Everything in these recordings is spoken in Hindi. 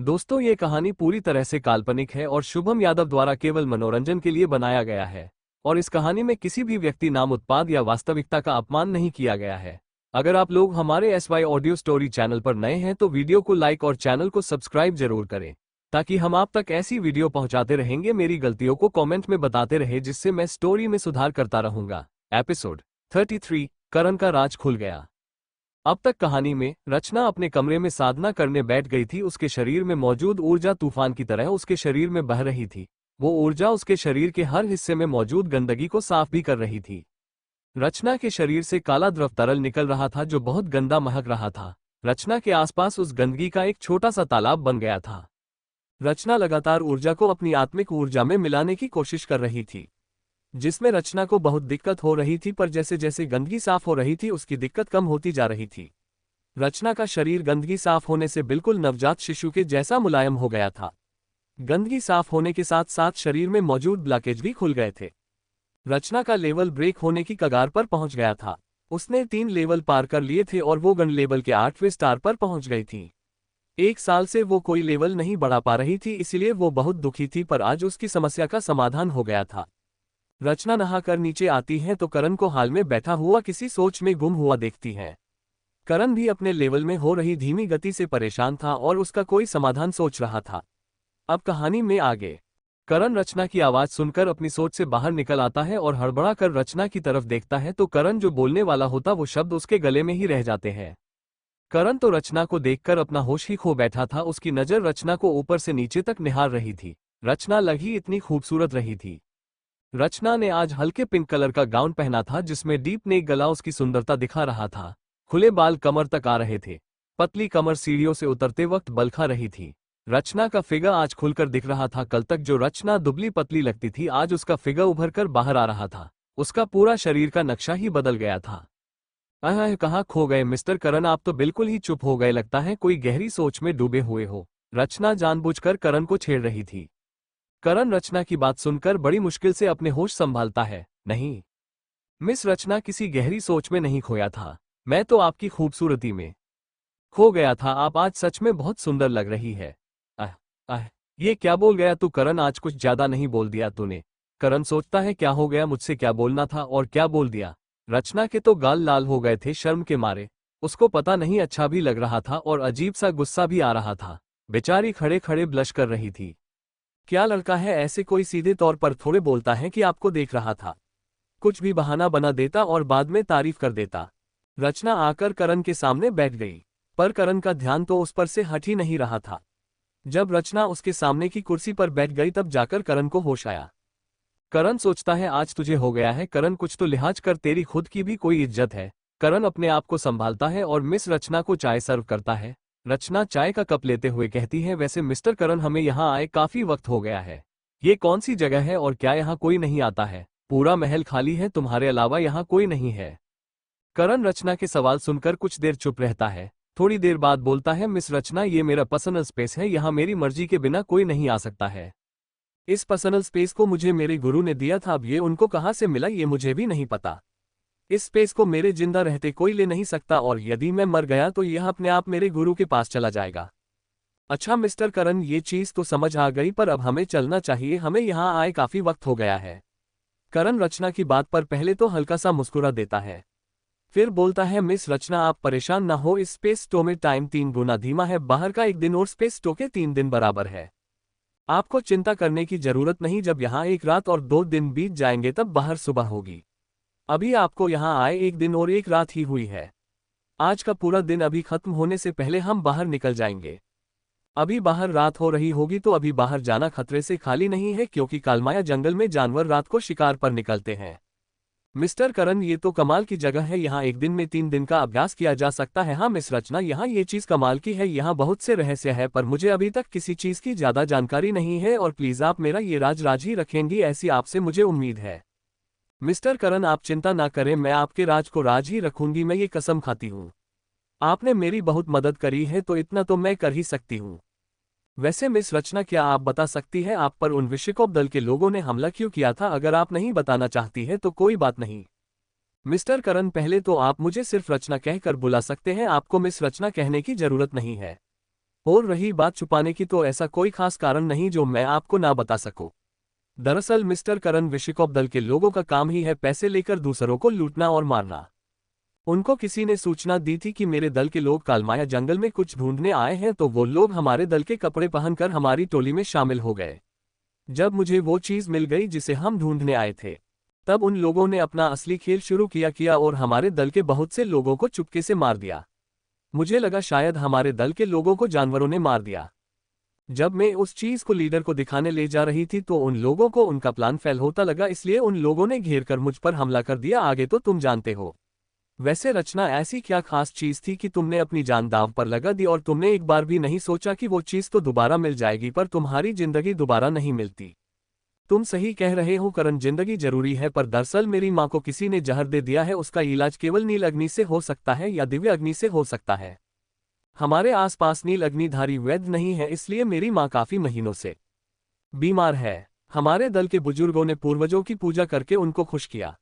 दोस्तों, ये कहानी पूरी तरह से काल्पनिक है और शुभम यादव द्वारा केवल मनोरंजन के लिए बनाया गया है। और इस कहानी में किसी भी व्यक्ति, नाम, उत्पाद या वास्तविकता का अपमान नहीं किया गया है। अगर आप लोग हमारे SY ऑडियो स्टोरी चैनल पर नए हैं तो वीडियो को लाइक और चैनल को सब्सक्राइब जरूर करें, ताकि हम आप तक ऐसी वीडियो पहुंचाते रहेंगे। मेरी गलतियों को कमेंट में बताते रहे, जिससे मैं स्टोरी में सुधार करता रहूंगा। एपिसोड 33, करण का राज खुल गया। अब तक कहानी में रचना अपने कमरे में साधना करने बैठ गई थी। उसके शरीर में मौजूद ऊर्जा तूफान की तरह उसके शरीर में बह रही थी। वो ऊर्जा उसके शरीर के हर हिस्से में मौजूद गंदगी को साफ भी कर रही थी। रचना के शरीर से काला द्रव तरल निकल रहा था, जो बहुत गंदा महक रहा था। रचना के आसपास उस गंदगी का एक छोटा सा तालाब बन गया था। रचना लगातार ऊर्जा को अपनी आत्मिक ऊर्जा में मिलाने की कोशिश कर रही थी, जिसमें रचना को बहुत दिक्कत हो रही थी। पर जैसे जैसे गंदगी साफ हो रही थी, उसकी दिक्कत कम होती जा रही थी। रचना का शरीर गंदगी साफ होने से बिल्कुल नवजात शिशु के जैसा मुलायम हो गया था। गंदगी साफ होने के साथ साथ शरीर में मौजूद ब्लॉकेज भी खुल गए थे। रचना का लेवल ब्रेक होने की कगार पर पहुंच गया था। उसने 3 लेवल पार कर लिए थे और वो गन लेवल के 8वें स्टार पर पहुंच गई थी। 1 साल से वो कोई लेवल नहीं बढ़ा पा रही थी, इसलिए वो बहुत दुखी थी। पर आज उसकी समस्या का समाधान हो गया था। रचना नहाकर नीचे आती है तो करण को हाल में बैठा हुआ किसी सोच में गुम हुआ देखती है। करण भी अपने लेवल में हो रही धीमी गति से परेशान था और उसका कोई समाधान सोच रहा था। अब कहानी में आगे, करण रचना की आवाज सुनकर अपनी सोच से बाहर निकल आता है और हड़बड़ा कर रचना की तरफ देखता है तो करण जो बोलने वाला होता वो शब्द उसके गले में ही रह जाते हैं। करण तो रचना को देखकर अपना होश ही खो बैठा था। उसकी नजर रचना को ऊपर से नीचे तक निहार रही थी। रचना लगी इतनी खूबसूरत रही थी। रचना ने आज हल्के पिंक कलर का गाउन पहना था, जिसमें डीप नेक गला उसकी सुंदरता दिखा रहा था। खुले बाल कमर तक आ रहे थे। पतली कमर सीढ़ियों से उतरते वक्त बलखा रही थी। रचना का फिगर आज खुलकर दिख रहा था। कल तक जो रचना दुबली पतली लगती थी, आज उसका फिगर उभर कर बाहर आ रहा था। उसका पूरा शरीर का नक्शा ही बदल गया था। कहाँ खो गए मिस्टर करण? आप तो बिल्कुल ही चुप हो गए, लगता है कोई गहरी सोच में डूबे हुए हो। रचना जानबूझकर करण को छेड़ रही थी। करण रचना की बात सुनकर बड़ी मुश्किल से अपने होश संभालता है। नहीं मिस, रचना किसी गहरी सोच में नहीं खोया था। मैं तो आपकी खूबसूरती में खो गया था। आप आज सच में बहुत सुंदर लग रही है। आह आह, ये क्या बोल गया तू करण? आज कुछ ज्यादा नहीं बोल दिया तूने? करण सोचता है क्या हो गया, मुझसे क्या बोलना था और क्या बोल दिया। रचना के तो गाल लाल हो गए थे शर्म के मारे। उसको पता नहीं अच्छा भी लग रहा था और अजीब सा गुस्सा भी आ रहा था। बेचारी खड़े खड़े ब्लश कर रही थी। क्या लड़का है ऐसे, कोई सीधे तौर पर थोड़े बोलता है कि आपको देख रहा था। कुछ भी बहाना बना देता और बाद में तारीफ कर देता। रचना आकर करण के सामने बैठ गई, पर करण का ध्यान तो उस पर से हट ही नहीं रहा था। जब रचना उसके सामने की कुर्सी पर बैठ गई तब जाकर करण को होश आया। करण सोचता है आज तुझे हो गया है। करण कुछ तो लिहाज कर, तेरी खुद की भी कोई इज्जत है। करण अपने आप को संभालता है और मिस रचना को चाय सर्व करता है। रचना चाय का कप लेते हुए कहती है, वैसे मिस्टर करण, हमें यहाँ आए काफी वक्त हो गया है। ये कौन सी जगह है और क्या यहाँ कोई नहीं आता है? पूरा महल खाली है, तुम्हारे अलावा यहाँ कोई नहीं है। करण रचना के सवाल सुनकर कुछ देर चुप रहता है। थोड़ी देर बाद बोलता है, मिस रचना, ये मेरा पर्सनल स्पेस है। यहाँ मेरी मर्जी के बिना कोई नहीं आ सकता है। इस पर्सनल स्पेस को मुझे मेरे गुरु ने दिया था। अब ये उनको कहाँ से मिला ये मुझे भी नहीं पता। इस स्पेस को मेरे जिंदा रहते कोई ले नहीं सकता और यदि मैं मर गया तो यह अपने आप मेरे गुरु के पास चला जाएगा। अच्छा मिस्टर करण, ये चीज तो समझ आ गई, पर अब हमें चलना चाहिए। हमें यहाँ आए काफी वक्त हो गया है। करण रचना की बात पर पहले तो हल्का सा मुस्कुरा देता है, फिर बोलता है, मिस रचना आप परेशान ना हो। इस स्पेस स्टो में टाइम 3 गुना धीमा है। बाहर का 1 दिन और स्पेस स्टो के 3 दिन बराबर है। आपको चिंता करने की जरूरत नहीं। जब यहाँ 1 रात और 2 दिन बीत जाएंगे तब बाहर सुबह होगी। अभी आपको यहाँ आए 1 दिन और 1 रात ही हुई है। आज का पूरा दिन अभी खत्म होने से पहले हम बाहर निकल जाएंगे। अभी बाहर रात हो रही होगी तो अभी बाहर जाना खतरे से खाली नहीं है, क्योंकि कालमाया जंगल में जानवर रात को शिकार पर निकलते हैं। मिस्टर करण, ये तो कमाल की जगह है। यहाँ 1 दिन में 3 दिन का अभ्यास किया जा सकता है। हाँ मिस रचना, यहाँ ये चीज कमाल की है। यहाँ बहुत से रहस्य है, पर मुझे अभी तक किसी चीज की ज्यादा जानकारी नहीं है और प्लीज आप मेरा ये राज ही रखेंगी, ऐसी आपसे मुझे उम्मीद है। मिस्टर करण, आप चिंता ना करें, मैं आपके राज को राज ही रखूंगी। मैं ये कसम खाती हूँ। आपने मेरी बहुत मदद करी है तो इतना तो मैं कर ही सकती हूँ। वैसे मिस रचना, क्या आप बता सकती है आप पर उन विश्वकोप दल के लोगों ने हमला क्यों किया था? अगर आप नहीं बताना चाहती है तो कोई बात नहीं। मिस्टर करण, पहले तो आप मुझे सिर्फ रचना कहकर बुला सकते हैं। आपको मिस रचना कहने की जरूरत नहीं है। और रही बात छुपाने की, तो ऐसा कोई खास कारण नहीं जो मैं आपको ना बता सकूं। दरअसल मिस्टर करण विश्वकप दल के लोगों का काम ही है पैसे लेकर दूसरों को लूटना और मारना। उनको किसी ने सूचना दी थी कि मेरे दल के लोग कालमाया जंगल में कुछ ढूंढने आए हैं, तो वो लोग हमारे दल के कपड़े पहनकर हमारी टोली में शामिल हो गए। जब मुझे वो चीज मिल गई जिसे हम ढूंढने आए थे, तब उन लोगों ने अपना असली खेल शुरू किया और हमारे दल के बहुत से लोगों को चुपके से मार दिया। मुझे लगा शायद हमारे दल के लोगों को जानवरों ने मार दिया। जब मैं उस चीज को लीडर को दिखाने ले जा रही थी, तो उन लोगों को उनका प्लान फेल होता लगा, इसलिए उन लोगों ने घेर कर मुझ पर हमला कर दिया। आगे तो तुम जानते हो। वैसे रचना, ऐसी क्या खास चीज थी कि तुमने अपनी जान दांव पर लगा दी और तुमने एक बार भी नहीं सोचा कि वो चीज तो दोबारा मिल जाएगी, पर तुम्हारी जिंदगी दोबारा नहीं मिलती। तुम सही कह रहे हो करण, जिंदगी जरूरी है, पर दरअसल मेरी माँ को किसी ने जहर दे दिया है। उसका इलाज केवल नील अग्नि से हो सकता है या दिव्य अग्नि से हो सकता है। हमारे आसपास नील अग्निधारी वैद्य नहीं है, इसलिए मेरी माँ काफी महीनों से बीमार है। हमारे दल के बुजुर्गों ने पूर्वजों की पूजा करके उनको खुश किया।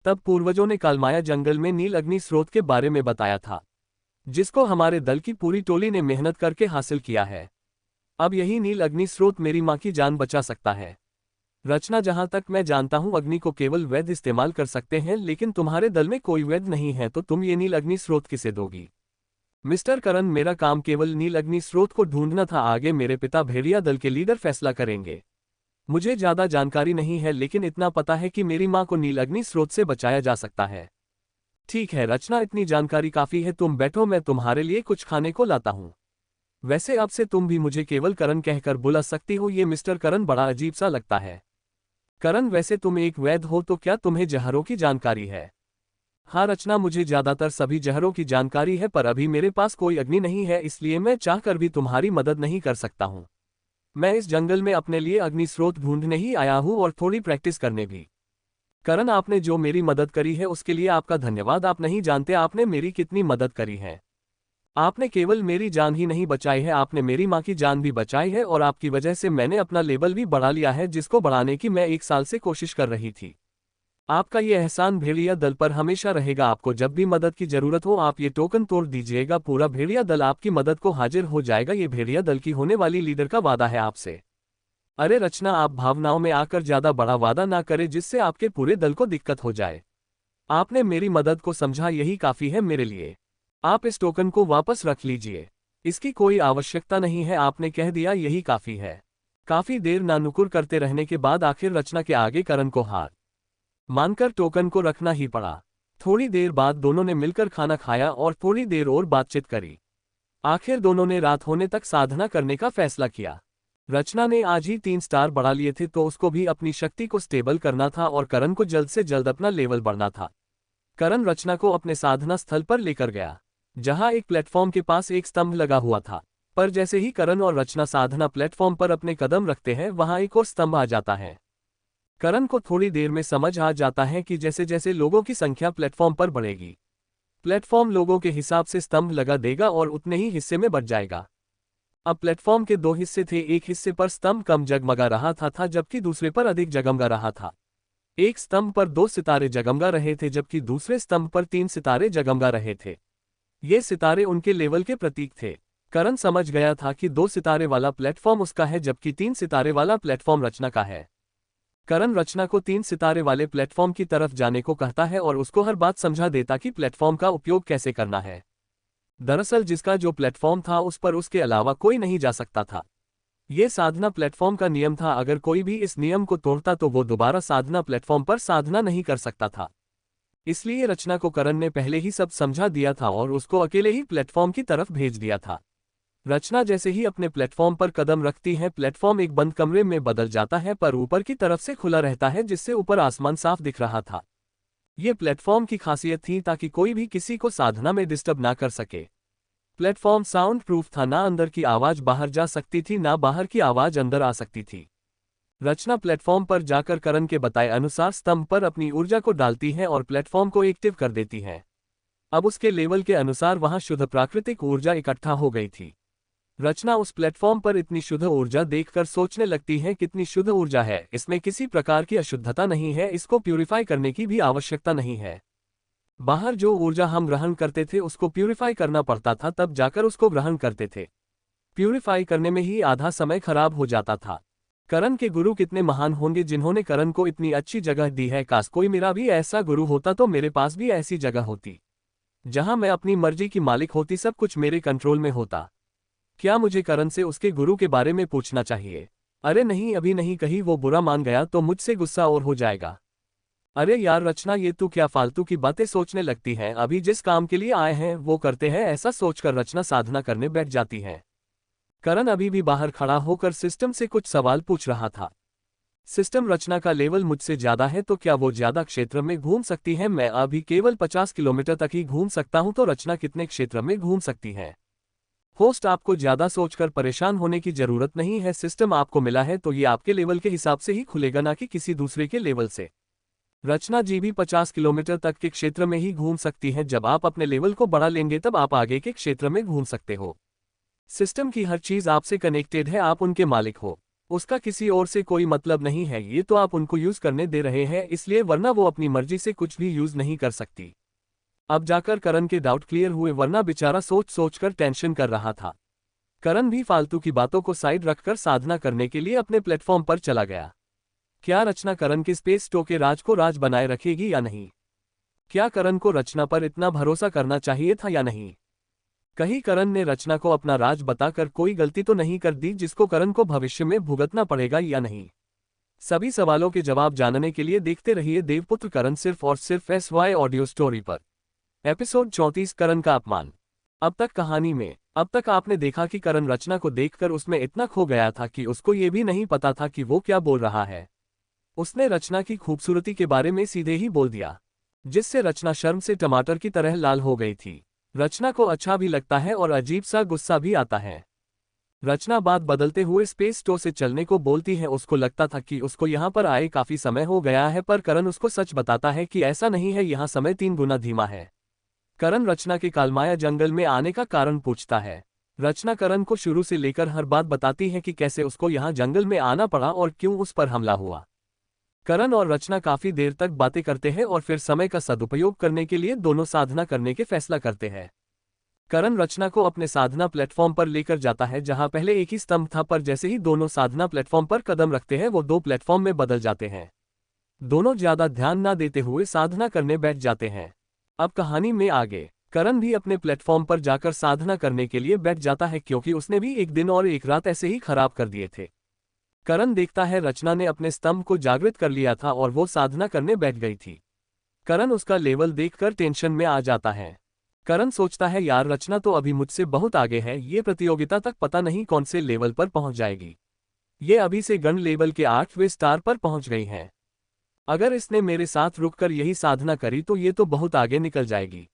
तब पूर्वजों ने कालमाया जंगल में नील अग्नि स्रोत के बारे में बताया था, जिसको हमारे दल की पूरी टोली ने मेहनत करके हासिल किया है। अब यही नील अग्नि स्रोत मेरी माँ की जान बचा सकता है। रचना, जहां तक मैं जानता हूं अग्नि को केवल वैद्य इस्तेमाल कर सकते हैं, लेकिन तुम्हारे दल में कोई वैद्य नहीं है, तो तुम ये नील अग्नि स्रोत किसे दोगी? मिस्टर करण, मेरा काम केवल नील अग्नि स्रोत को ढूंढना था। आगे मेरे पिता भेड़िया दल के लीडर फैसला करेंगे। मुझे ज्यादा जानकारी नहीं है, लेकिन इतना पता है कि मेरी माँ को नील अग्नि स्रोत से बचाया जा सकता है। ठीक है रचना, इतनी जानकारी काफी है, तुम बैठो, मैं तुम्हारे लिए कुछ खाने को लाता हूँ। वैसे अब से तुम भी मुझे केवल करण कहकर बुला सकती हो। ये मिस्टर करण बड़ा अजीब सा लगता है। करण, वैसे तुम एक वैद्य हो, तो क्या तुम्हें जहरों की जानकारी है? हाँ रचना, मुझे ज्यादातर सभी जहरों की जानकारी है, पर अभी मेरे पास कोई अग्नि नहीं है, इसलिए मैं चाहकर भी तुम्हारी मदद नहीं कर सकता हूँ। मैं इस जंगल में अपने लिए अग्नि स्रोत ढूंढने ही आया हूँ और थोड़ी प्रैक्टिस करने भी। करण, आपने जो मेरी मदद करी है उसके लिए आपका धन्यवाद। आप नहीं जानते आपने मेरी कितनी मदद करी है। आपने केवल मेरी जान ही नहीं बचाई है, आपने मेरी माँ की जान भी बचाई है, और आपकी वजह से मैंने अपना लेवल भी बढ़ा लिया है, जिसको बढ़ाने की मैं 1 साल से कोशिश कर रही थी। आपका ये एहसान भेड़िया दल पर हमेशा रहेगा। आपको जब भी मदद की जरूरत हो, आप ये टोकन तोड़ दीजिएगा, पूरा भेड़िया दल आपकी मदद को हाजिर हो जाएगा। ये भेड़िया दल की होने वाली लीडर का वादा है आपसे। अरे रचना, आप भावनाओं में आकर ज्यादा बड़ा वादा ना करें, जिससे आपके पूरे दल को दिक्कत हो जाए। आपने मेरी मदद को समझा, यही काफी है मेरे लिए। आप इस टोकन को वापस रख लीजिए। इसकी कोई आवश्यकता नहीं है, आपने कह दिया यही काफी है। काफी देर नानुकुर करते रहने के बाद आखिर रचना के आगे करण को हार मानकर टोकन को रखना ही पड़ा। थोड़ी देर बाद दोनों ने मिलकर खाना खाया और थोड़ी देर और बातचीत करी। आखिर दोनों ने रात होने तक साधना करने का फैसला किया। रचना ने आज ही 3 स्टार बढ़ा लिए थे, तो उसको भी अपनी शक्ति को स्टेबल करना था और करण को जल्द से जल्द अपना लेवल बढ़ना था। करण रचना को अपने साधना स्थल पर लेकर गया, जहां एक प्लेटफॉर्म के पास एक स्तंभ लगा हुआ था। पर जैसे ही करण और रचना साधना प्लेटफॉर्म पर अपने कदम रखते हैं, वहां एक और स्तंभ आ जाता है। करण को थोड़ी देर में समझ आ जाता है कि जैसे जैसे लोगों की संख्या प्लेटफॉर्म पर बढ़ेगी, प्लेटफॉर्म लोगों के हिसाब से स्तंभ लगा देगा और उतने ही हिस्से में बढ़ जाएगा। अब प्लेटफॉर्म के 2 हिस्से थे, एक हिस्से पर स्तंभ कम जगमगा रहा था जबकि दूसरे पर अधिक जगमगा रहा था। एक स्तंभ पर 2 सितारे जगमगा रहे थे, जबकि दूसरे स्तंभ पर 3 सितारे जगमगा रहे थे। ये सितारे उनके लेवल के प्रतीक थे। करण समझ गया था कि 2 सितारे वाला प्लेटफॉर्म उसका है, जबकि 3 सितारे वाला प्लेटफॉर्म रचना का है। करण रचना को 3 सितारे वाले प्लेटफॉर्म की तरफ जाने को कहता है और उसको हर बात समझा देता कि प्लेटफॉर्म का उपयोग कैसे करना है। दरअसल जिसका जो प्लेटफॉर्म था, उस पर उसके अलावा कोई नहीं जा सकता था। ये साधना प्लेटफॉर्म का नियम था, अगर कोई भी इस नियम को तोड़ता तो वो दोबारा साधना प्लेटफॉर्म पर साधना नहीं कर सकता था। इसलिए रचना को करण ने पहले ही सब समझा दिया था और उसको अकेले ही प्लेटफॉर्म की तरफ भेज दिया था। रचना जैसे ही अपने प्लेटफॉर्म पर कदम रखती है, प्लेटफॉर्म एक बंद कमरे में बदल जाता है, पर ऊपर की तरफ से खुला रहता है, जिससे ऊपर आसमान साफ दिख रहा था। ये प्लेटफॉर्म की खासियत थी ताकि कोई भी किसी को साधना में डिस्टर्ब ना कर सके। प्लेटफॉर्म साउंड प्रूफ था, ना अंदर की आवाज बाहर जा सकती थी, ना बाहर की आवाज अंदर आ सकती थी। रचना प्लेटफॉर्म पर जाकर करण के बताए अनुसार स्तंभ पर अपनी ऊर्जा को डालती है और प्लेटफॉर्म को एक्टिव कर देती है। अब उसके लेवल के अनुसार वहां शुद्ध प्राकृतिक ऊर्जा इकट्ठा हो गई थी। रचना उस प्लेटफॉर्म पर इतनी शुद्ध ऊर्जा देखकर सोचने लगती है, कितनी शुद्ध ऊर्जा है, इसमें किसी प्रकार की अशुद्धता नहीं है, इसको प्यूरिफाई करने की भी आवश्यकता नहीं है। बाहर जो ऊर्जा हम ग्रहण करते थे उसको प्यूरिफाई करना पड़ता था, तब जाकर उसको ग्रहण करते थे। प्यूरिफाई करने में ही आधा समय खराब हो जाता था। करण के गुरु कितने महान होंगे जिन्होंने करण को इतनी अच्छी जगह दी है। काश कोई मेरा भी ऐसा गुरु होता तो मेरे पास भी ऐसी जगह होती जहां मैं अपनी मर्जी की मालिक होती, सब कुछ मेरे कंट्रोल में होता। क्या मुझे करण से उसके गुरु के बारे में पूछना चाहिए? अरे नहीं, अभी नहीं, कहीं वो बुरा मान गया तो मुझसे गुस्सा और हो जाएगा। अरे यार रचना, ये तू क्या फालतू की बातें सोचने लगती है? अभी जिस काम के लिए आए हैं वो करते हैं, ऐसा सोचकर रचना साधना करने बैठ जाती है। करण अभी भी बाहर खड़ा होकर सिस्टम से कुछ सवाल पूछ रहा था। सिस्टम, रचना का लेवल मुझसे ज्यादा है तो क्या वो ज्यादा क्षेत्र में घूम सकती है? मैं अभी केवल 50 किलोमीटर तक ही घूम सकता हूं, तो रचना कितने क्षेत्र में घूम सकती है? होस्ट, आपको ज्यादा सोचकर परेशान होने की जरूरत नहीं है। सिस्टम आपको मिला है तो ये आपके लेवल के हिसाब से ही खुलेगा, ना कि किसी दूसरे के लेवल से। रचना जी भी 50 किलोमीटर तक के क्षेत्र में ही घूम सकती है। जब आप अपने लेवल को बढ़ा लेंगे तब आप आगे के क्षेत्र में घूम सकते हो। सिस्टम की हर चीज आपसे कनेक्टेड है, आप उनके मालिक हो। उसका किसी और से कोई मतलब नहीं है। ये तो आप उनको यूज करने दे रहे हैं इसलिए, वरना वो अपनी मर्जी से कुछ भी यूज नहीं कर सकती। अब जाकर करण के डाउट क्लियर हुए, वरना बेचारा सोच सोचकर टेंशन कर रहा था। करण भी फालतू की बातों को साइड रखकर साधना करने के लिए अपने प्लेटफॉर्म पर चला गया। क्या रचना करण के स्पेस स्टो के राज को राज बनाए रखेगी या नहीं? क्या करण को रचना पर इतना भरोसा करना चाहिए था या नहीं? कहीं करण ने रचना को अपना राज बताकर कोई गलती तो नहीं कर दी जिसको करण को भविष्य में भुगतना पड़ेगा या नहीं? सभी सवालों के जवाब जानने के लिए देखते रहिए देवपुत्र करण, सिर्फ और सिर्फ SY ऑडियो स्टोरी पर। एपिसोड 34, करण का अपमान। अब तक कहानी में अब तक आपने देखा कि करण रचना को देखकर उसमें इतना खो गया था कि उसको ये भी नहीं पता था कि वो क्या बोल रहा है। उसने रचना की खूबसूरती के बारे में सीधे ही बोल दिया, जिससे रचना शर्म से टमाटर की तरह लाल हो गई थी। रचना को अच्छा भी लगता है और अजीब सा गुस्सा भी आता है। रचना बात बदलते हुए स्पेस स्टो से चलने को बोलती है। उसको लगता था कि उसको यहाँ पर आए काफी समय हो गया है, पर करण उसको सच बताता है कि ऐसा नहीं है, यहाँ समय 3 गुना धीमा है। करण रचना के कालमाया जंगल में आने का कारण पूछता है। रचना करण को शुरू से लेकर हर बात बताती है कि कैसे उसको यहाँ जंगल में आना पड़ा और क्यों उस पर हमला हुआ। करण और रचना काफी देर तक बातें करते हैं और फिर समय का सदुपयोग करने के लिए दोनों साधना करने के फैसला करते हैं। करण रचना को अपने साधना प्लेटफॉर्म पर लेकर जाता है, जहां पहले एक ही स्तंभ था, पर जैसे ही दोनों साधना प्लेटफॉर्म पर कदम रखते हैं वो 2 प्लेटफॉर्म में बदल जाते हैं। दोनों ज्यादा ध्यान न देते हुए साधना करने बैठ जाते हैं। अब कहानी में आगे करण भी अपने प्लेटफॉर्म पर जाकर साधना करने के लिए बैठ जाता है, क्योंकि उसने भी एक दिन और एक रात ऐसे ही खराब कर दिए थे। करण देखता है रचना ने अपने स्तंभ को जागृत कर लिया था और वो साधना करने बैठ गई थी। करण उसका लेवल देखकर टेंशन में आ जाता है। करण सोचता है, यार रचना तो अभी मुझसे बहुत आगे है, ये प्रतियोगिता तक पता नहीं कौन से लेवल पर पहुंच जाएगी। ये अभी से गण लेवल के 8वें स्टार पर पहुंच गई है। अगर इसने मेरे साथ रुककर यही साधना करी तो ये तो बहुत आगे निकल जाएगी।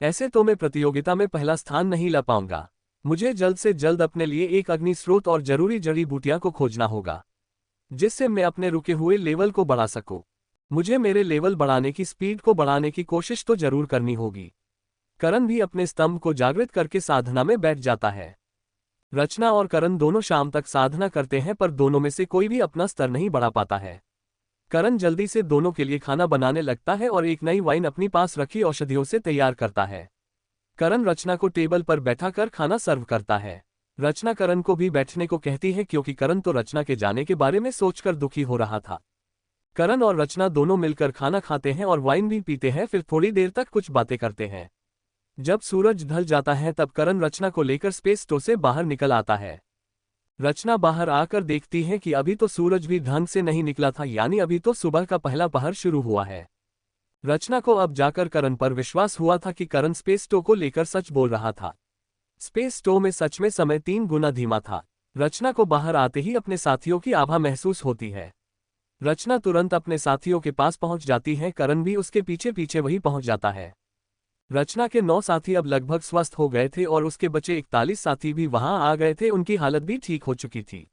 ऐसे तो मैं प्रतियोगिता में पहला स्थान नहीं ला पाऊंगा। मुझे जल्द से जल्द अपने लिए एक अग्नि स्रोत और जरूरी जड़ी बूटियां को खोजना होगा, जिससे मैं अपने रुके हुए लेवल को बढ़ा सकूं। मुझे मेरे लेवल बढ़ाने की स्पीड को बढ़ाने की कोशिश तो जरूर करनी होगी। करण भी अपने स्तंभ को जागृत करके साधना में बैठ जाता है। रचना और करण दोनों शाम तक साधना करते हैं, पर दोनों में से कोई भी अपना स्तर नहीं बढ़ा पाता है। करण जल्दी से दोनों के लिए खाना बनाने लगता है और एक नई वाइन अपनी पास रखी औषधियों से तैयार करता है। करण रचना को टेबल पर बैठाकर खाना सर्व करता है। रचना करण को भी बैठने को कहती है, क्योंकि करण तो रचना के जाने के बारे में सोचकर दुखी हो रहा था। करण और रचना दोनों मिलकर खाना खाते हैं और वाइन भी पीते हैं, फिर थोड़ी देर तक कुछ बातें करते हैं। जब सूरज ढल जाता है तब करण रचना को लेकर स्पेस स्टो से बाहर निकल आता है। रचना बाहर आकर देखती है कि अभी तो सूरज भी ढंग से नहीं निकला था, यानी अभी तो सुबह का पहला पहर शुरू हुआ है। रचना को अब जाकर करण पर विश्वास हुआ था कि करण स्पेस स्टो को लेकर सच बोल रहा था। स्पेस स्टो में सच में समय 3 गुना धीमा था। रचना को बाहर आते ही अपने साथियों की आभा महसूस होती है। रचना तुरंत अपने साथियों के पास पहुंच जाती है। करण भी उसके पीछे पीछे वही पहुंच जाता है। रचना के 9 साथी अब लगभग स्वस्थ हो गए थे और उसके बचे 41 साथी भी वहां आ गए थे। उनकी हालत भी ठीक हो चुकी थी।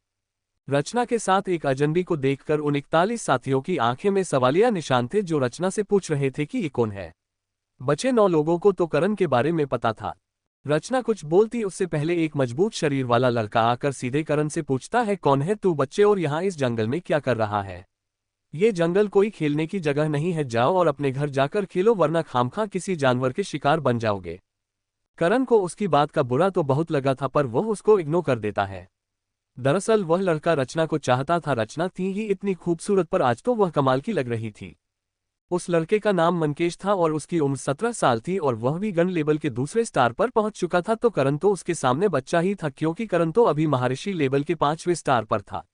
रचना के साथ एक अजनबी को देखकर उन 41 साथियों की आंखें में सवालिया निशान थे, जो रचना से पूछ रहे थे कि ये कौन है। बचे 9 लोगों को तो करण के बारे में पता था। रचना कुछ बोलती उससे पहले एक मजबूत शरीर वाला लड़का आकर सीधे करण से पूछता है, कौन है तू बच्चे, और यहाँ इस जंगल में क्या कर रहा है? ये जंगल कोई खेलने की जगह नहीं है, जाओ और अपने घर जाकर खेलो, वरना खामखा किसी जानवर के शिकार बन जाओगे। करण को उसकी बात का बुरा तो बहुत लगा था, पर वह उसको इग्नोर कर देता है। दरअसल वह लड़का रचना को चाहता था। रचना थी ही इतनी खूबसूरत, पर आज तो वह कमाल की लग रही थी। उस लड़के का नाम मनकेश था और उसकी उम्र 17 साल थी और वह भी गन लेवल के दूसरे स्टार पर पहुंच चुका था। तो करण तो उसके सामने बच्चा ही था, क्योंकि करण तो अभी महर्षि लेवल के 5वें स्टार पर था।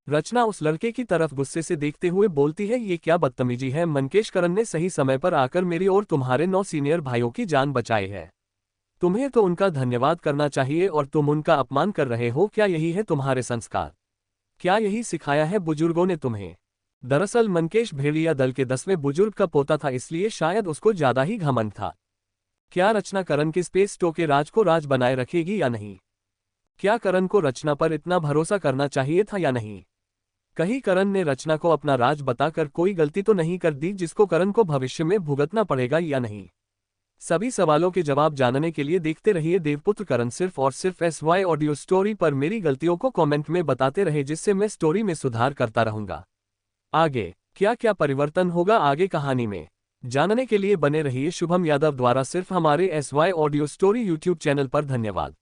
रचना उस लड़के की तरफ गुस्से से देखते हुए बोलती है, ये क्या बदतमीजी है मनकेश, करण ने सही समय पर आकर मेरी और तुम्हारे 9 सीनियर भाइयों की जान बचाई है। तुम्हें तो उनका धन्यवाद करना चाहिए और तुम उनका अपमान कर रहे हो। क्या यही है तुम्हारे संस्कार? क्या यही सिखाया है बुजुर्गों ने तुम्हें? दरअसल मनकेश भेड़िया दल के 10वें बुजुर्ग का पोता था, इसलिए शायद उसको ज्यादा ही घमंड था। क्या रचना करण के स्पेस स्टो के राज को राज बनाए रखेगी या नहीं? क्या करण को रचना पर इतना भरोसा करना चाहिए था या नहीं? कहीं करण ने रचना को अपना राज बताकर कोई गलती तो नहीं कर दी जिसको करण को भविष्य में भुगतना पड़ेगा या नहीं? सभी सवालों के जवाब जानने के लिए देखते रहिए देवपुत्र करण, सिर्फ और सिर्फ SY ऑडियो स्टोरी पर। मेरी गलतियों को कमेंट में बताते रहे, जिससे मैं स्टोरी में सुधार करता रहूंगा। आगे क्या क्या परिवर्तन होगा आगे कहानी में, जानने के लिए बने रहिए शुभम यादव द्वारा सिर्फ हमारे SY audio story YouTube channel पर। धन्यवाद।